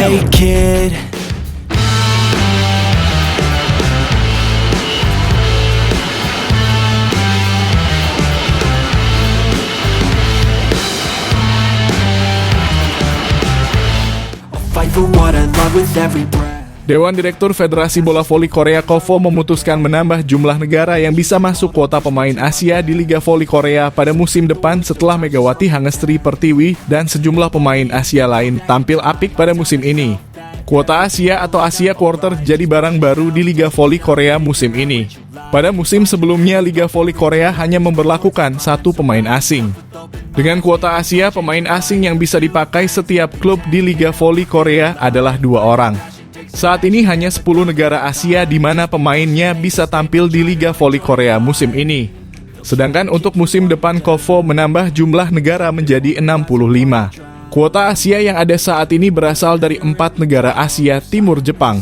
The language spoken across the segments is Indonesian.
Hey kid. I'll fight for what I love with every breath. Dewan Direktur Federasi Bola Voli Korea KOFO memutuskan menambah jumlah negara yang bisa masuk kuota pemain Asia di Liga Voli Korea pada musim depan setelah Megawati Hangestri Pertiwi dan sejumlah pemain Asia lain tampil apik pada musim ini. Kuota Asia atau Asia Quarter jadi barang baru di Liga Voli Korea musim ini. Pada musim sebelumnya, Liga Voli Korea hanya memberlakukan satu pemain asing. Dengan kuota Asia, pemain asing yang bisa dipakai setiap klub di Liga Voli Korea adalah 2 orang. Saat ini hanya 10 negara Asia di mana pemainnya bisa tampil di Liga Voli Korea musim ini. Sedangkan untuk musim depan KOFO menambah jumlah negara menjadi 65. Kuota Asia yang ada saat ini berasal dari 4 negara Asia Timur Jepang,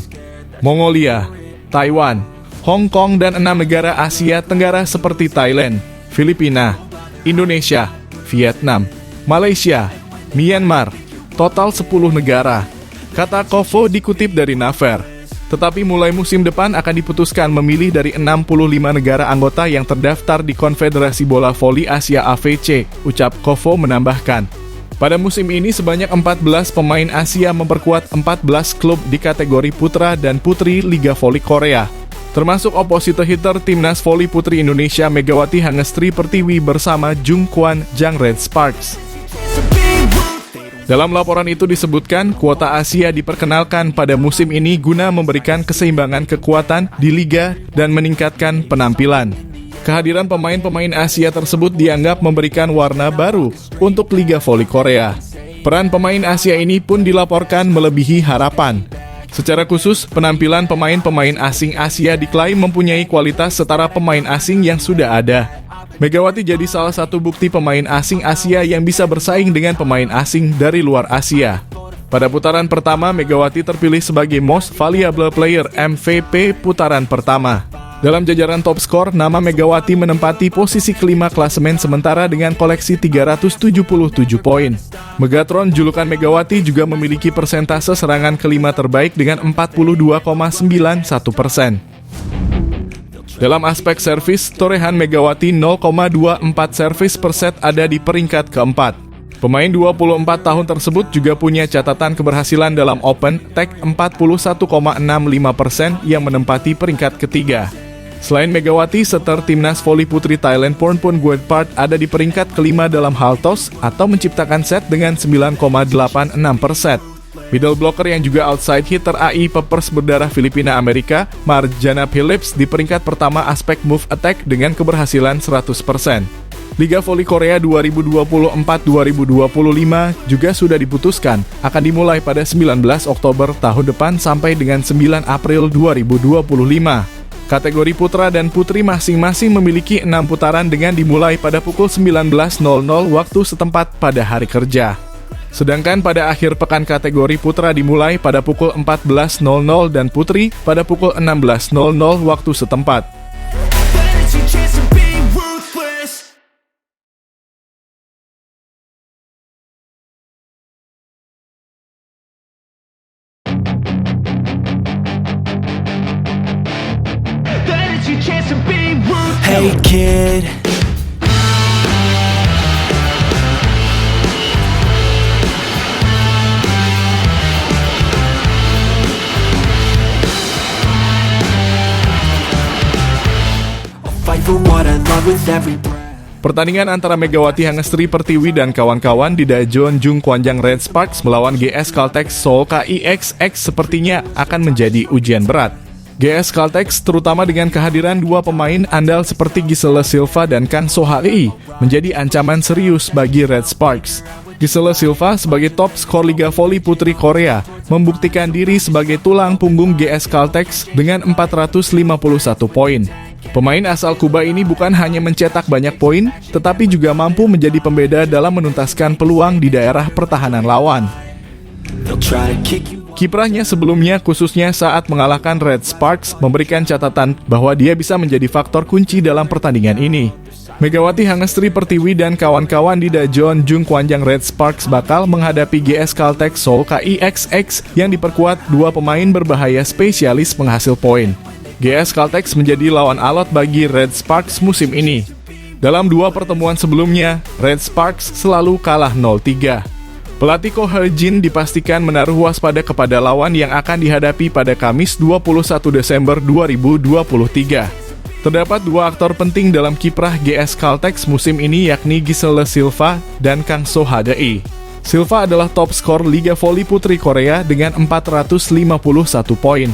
Mongolia, Taiwan, Hong Kong dan 6 negara Asia Tenggara seperti Thailand, Filipina, Indonesia, Vietnam, Malaysia, Myanmar, total 10 negara. Kata KOFO dikutip dari Naver. Tetapi mulai musim depan akan diputuskan memilih dari 65 negara anggota yang terdaftar di Konfederasi Bola Voli Asia AVC, ucap KOFO menambahkan. Pada musim ini sebanyak 14 pemain Asia memperkuat 14 klub di kategori putra dan putri Liga Voli Korea, termasuk opposite hitter Timnas Voli Putri Indonesia Megawati Hangestri Pertiwi bersama Jung Kwan Jang Red Sparks. Dalam laporan itu disebutkan, kuota Asia diperkenalkan pada musim ini guna memberikan keseimbangan kekuatan di liga dan meningkatkan penampilan. Kehadiran pemain-pemain Asia tersebut dianggap memberikan warna baru untuk Liga Voli Korea. Peran pemain Asia ini pun dilaporkan melebihi harapan. Secara khusus, penampilan pemain-pemain asing Asia diklaim mempunyai kualitas setara pemain asing yang sudah ada. Megawati jadi salah satu bukti pemain asing Asia yang bisa bersaing dengan pemain asing dari luar Asia. Pada putaran pertama, Megawati terpilih sebagai Most Valuable Player MVP putaran pertama. Dalam jajaran top skor, nama Megawati menempati posisi kelima klasemen sementara dengan koleksi 377 poin. Megatron julukan Megawati juga memiliki persentase serangan kelima terbaik dengan 42,91%. Dalam aspek servis, torehan Megawati 0,24 servis per set ada di peringkat keempat. Pemain 24 tahun tersebut juga punya catatan keberhasilan dalam Open Tag 41,65% yang menempati peringkat ketiga. Selain Megawati, setter Timnas Voli Putri Thailand Pornpon Guetpart ada di peringkat kelima dalam hal toss atau menciptakan set dengan 9,86 per set. Middle blocker yang juga outside hitter AI Peppers berdarah Filipina Amerika, Marjana Phillips di peringkat pertama aspek move attack dengan keberhasilan 100%. Liga Voli Korea 2024-2025 juga sudah diputuskan akan dimulai pada 19 Oktober tahun depan sampai dengan 9 April 2025. Kategori putra dan putri masing-masing memiliki 6 putaran dengan dimulai pada pukul 19.00 waktu setempat pada hari kerja. Sedangkan pada akhir pekan kategori putra dimulai pada pukul 14.00 dan putri pada pukul 16.00 waktu setempat. Hey kid. Pertandingan antara Megawati Hangestri Pertiwi dan kawan-kawan di Daejeon Jung Kwanjang Red Sparks melawan GS Caltex Seoul KIXX sepertinya akan menjadi ujian berat. GS Caltex terutama dengan kehadiran 2 pemain andal seperti Gisela Silva dan Kang Sohai menjadi ancaman serius bagi Red Sparks. Gisela Silva sebagai top skor Liga Voli Putri Korea membuktikan diri sebagai tulang punggung GS Caltex dengan 451 poin. Pemain asal Kuba ini bukan hanya mencetak banyak poin, tetapi juga mampu menjadi pembeda dalam menuntaskan peluang di daerah pertahanan lawan. Kiprahnya sebelumnya khususnya saat mengalahkan Red Sparks memberikan catatan bahwa dia bisa menjadi faktor kunci dalam pertandingan ini. Megawati Hangestri Pertiwi dan kawan-kawan di Daejeon Jungkwanjang Red Sparks bakal menghadapi GS Caltech Seoul KIXX yang diperkuat dua pemain berbahaya spesialis penghasil poin. GS Caltech menjadi lawan alot bagi Red Sparks musim ini. Dalam dua pertemuan sebelumnya, Red Sparks selalu kalah 0-3. Pelatih Ko He-jin dipastikan menaruh waspada kepada lawan yang akan dihadapi pada Kamis 21 Desember 2023. Terdapat dua aktor penting dalam kiprah GS Caltech musim ini yakni Giselle Silva dan Kang So Ha-dae. Silva adalah top skor Liga Voli Putri Korea dengan 451 poin.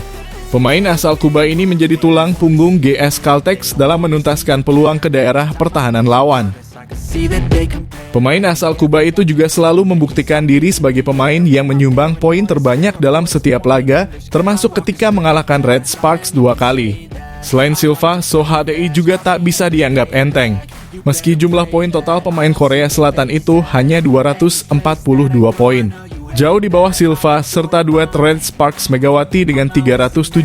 Pemain asal Kuba ini menjadi tulang punggung GS Caltech dalam menuntaskan peluang ke daerah pertahanan lawan. Pemain asal Kuba itu juga selalu membuktikan diri sebagai pemain yang menyumbang poin terbanyak dalam setiap laga, termasuk ketika mengalahkan Red Sparks 2 kali. Selain Silva, So Ha-dae juga tak bisa dianggap enteng. Meski jumlah poin total pemain Korea Selatan itu hanya 242 poin. Jauh di bawah Silva, serta duet Red Sparks Megawati dengan 377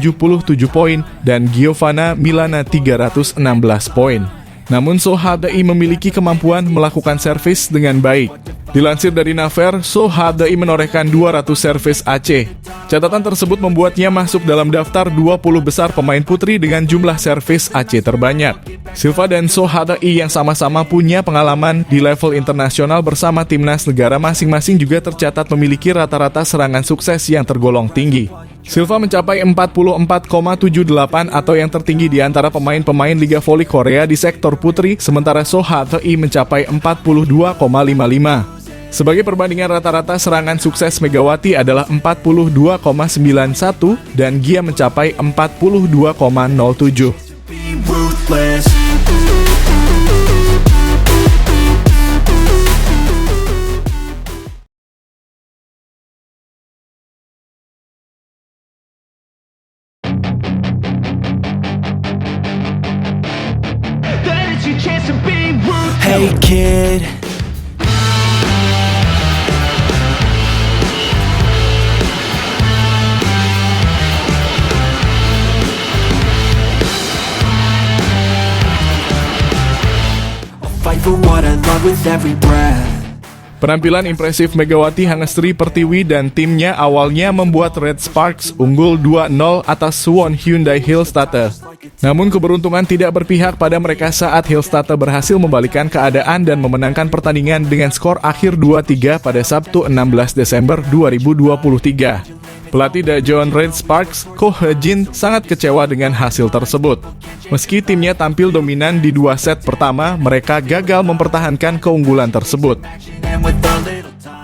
poin dan Giovanna Milana 316 poin. Namun So Ha-dae memiliki kemampuan melakukan servis dengan baik. Dilansir dari Naver, So Ha-dae menorehkan 200 servis AC. Catatan tersebut membuatnya masuk dalam daftar 20 besar pemain putri dengan jumlah servis AC terbanyak. Silva dan So Ha-dae yang sama-sama punya pengalaman di level internasional bersama timnas negara masing-masing juga tercatat memiliki rata-rata serangan sukses yang tergolong tinggi. Silva mencapai 44,78 atau yang tertinggi di antara pemain-pemain Liga Voli Korea di sektor putri, sementara So Ha-dae mencapai 42,55. Sebagai perbandingan rata-rata serangan sukses Megawati adalah 42,91 dan Gia mencapai 42,07. Hey kid, fight for what I love with every breath. Penampilan impresif Megawati Hangestri Pertiwi dan timnya awalnya membuat Red Sparks unggul 2-0 atas Suwon Hyundai Hillstatte. Namun keberuntungan tidak berpihak pada mereka saat Hillstatte berhasil membalikkan keadaan dan memenangkan pertandingan dengan skor akhir 2-3 pada Sabtu 16 Desember 2023. Pelatih Daejeon Red Sparks, Ko He-jin, sangat kecewa dengan hasil tersebut. Meski timnya tampil dominan di dua set pertama, mereka gagal mempertahankan keunggulan tersebut.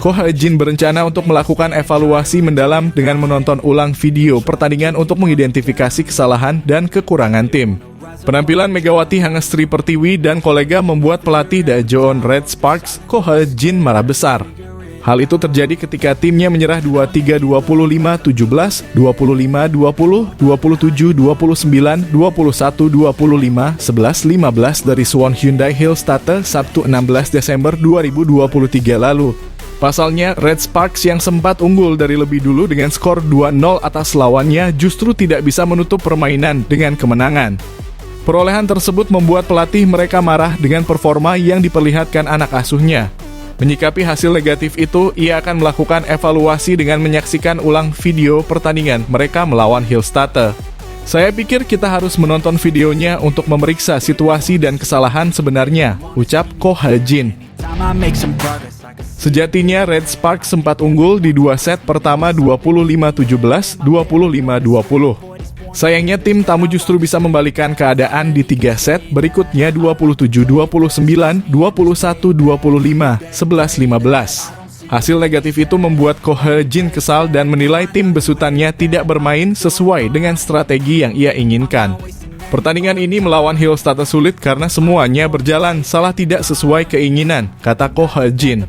Ko He-jin berencana untuk melakukan evaluasi mendalam dengan menonton ulang video pertandingan untuk mengidentifikasi kesalahan dan kekurangan tim. Penampilan Megawati Hangestri Pertiwi dan kolega membuat pelatih Daejeon Red Sparks, Ko He-jin, marah besar. Hal itu terjadi ketika timnya menyerah 23-25, 17, 25-20, 27-29, 21-25, 11-15 dari Suwon Hyundai Hillstatte Sabtu 16 Desember 2023 lalu. Pasalnya, Red Sparks yang sempat unggul dari lebih dulu dengan skor 2-0 atas lawannya justru tidak bisa menutup permainan dengan kemenangan. Perolehan tersebut membuat pelatih mereka marah dengan performa yang diperlihatkan anak asuhnya. Menyikapi hasil negatif itu, ia akan melakukan evaluasi dengan menyaksikan ulang video pertandingan mereka melawan Hillstatte. Saya pikir kita harus menonton videonya untuk memeriksa situasi dan kesalahan sebenarnya, ucap Ko He-jin. Sejatinya Red Sparks sempat unggul di dua set pertama 25-17, 25-20. Sayangnya tim tamu justru bisa membalikan keadaan di 3 set berikutnya 27-29, 21-25, 11-15. Hasil negatif itu membuat Ko He-jin kesal dan menilai tim besutannya tidak bermain sesuai dengan strategi yang ia inginkan. Pertandingan ini melawan Hillstatte sulit karena semuanya berjalan salah tidak sesuai keinginan, kata Ko He-jin.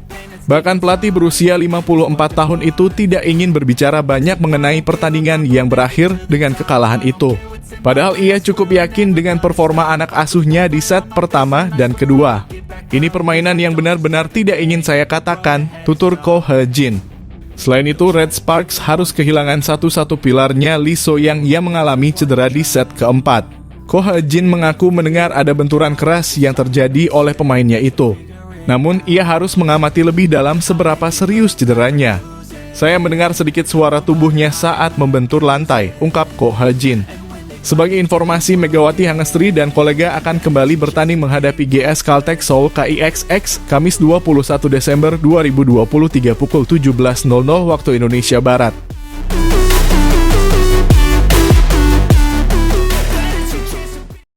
Bahkan pelatih berusia 54 tahun itu tidak ingin berbicara banyak mengenai pertandingan yang berakhir dengan kekalahan itu. Padahal ia cukup yakin dengan performa anak asuhnya di set pertama dan kedua. Ini permainan yang benar-benar tidak ingin saya katakan, tutur Ko He-jin. Selain itu, Red Sparks harus kehilangan satu-satu pilarnya Lee So-yang yang mengalami cedera di set keempat. Ko Ha-jin mengaku mendengar ada benturan keras yang terjadi oleh pemainnya itu. Namun, ia harus mengamati lebih dalam seberapa serius cederanya. Saya mendengar sedikit suara tubuhnya saat membentur lantai, ungkap Ko Ha-jin. Sebagai informasi, Megawati Hangestri dan kolega akan kembali bertanding menghadapi GS Caltech Seoul KIXX Kamis 21 Desember 2023 pukul 17.00 waktu Indonesia Barat.